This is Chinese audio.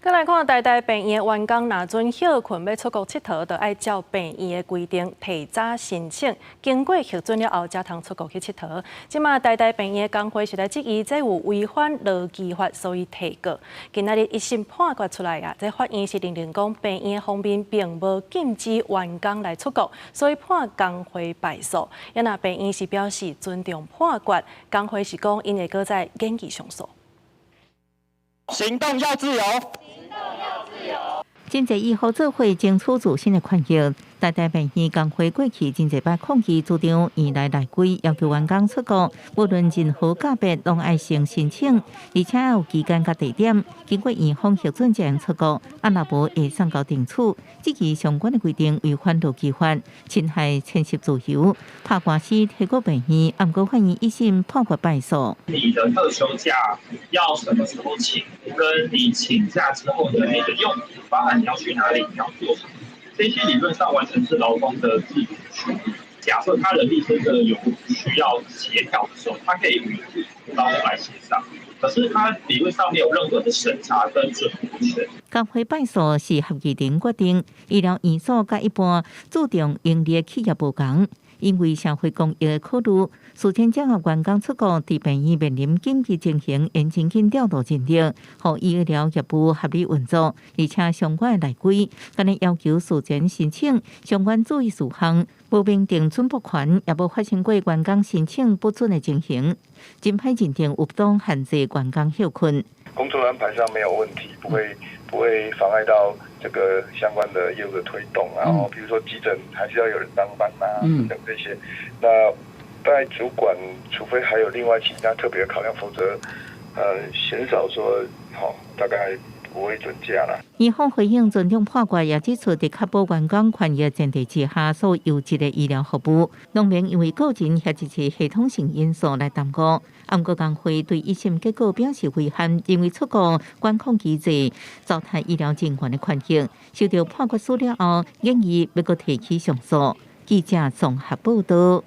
再来看台大病院员工若准休困要出国佚佗，就要照病院的规定提早申请，经过核准了后才通出国去佚佗。即马台大病院工会是来质疑这有违反劳基法，所以提告。今仔日一审判决出来啊，这法院是认定讲病院方面并无禁止员工来出国，所以判工会败诉。也那病院是表示尊重判决，工会是讲因会搁再研议上诉。行动要自由。真侪医护做伙争取自身的权益。台大病院工会过去真侪摆抗议主张院内内规要求员工出国，无论任何价别拢爱先申请，而且有期间甲地点，经过院方核准才能出国。若无会送到定处，这期相关的规定违反劳基法，侵害迁徙自由。拍官司提告病院，不过法院一审判决败诉。你的特休假要什么时候请，跟你请假之后的你的用途，包含你要去哪里，你要做什么。这些理论上完全是劳工的自主权。假设他人力真的有需要协调的时候，他可以与劳工来协商。可是他理论上没有任何的审查跟准护权。工会败诉是合议庭决定，医疗院所甲一般注重盈利的企业无同。因为社会公益的考虑，事前将员工出国伫病院面临紧急情形，严情紧调度人力，互医疗业务合理运作，而且相关的内规，敢若要求事前申请相关注意事项，无明定准拨权，也无发生过员工申请不准的情形，真歹认定有不当限制员工休困。工作安排上没有问题，不会妨碍到这个相关的业务的推动，然后比如说急诊还是要有人当班啊，等这些。那在主管，除非还有另外其他特别考量，否则鲜少说大概不会准假啦。医方回应尊重判决，也指出在确保员工权益前提之下所优质的医疗服务，农民因为个人或者是系统性因素来耽误。不过工会对一审结果表示遗憾，因为出国管控机制糟蹋医疗人员的权益。受到判决书了后，建议要搁提起上诉。记者综合报道。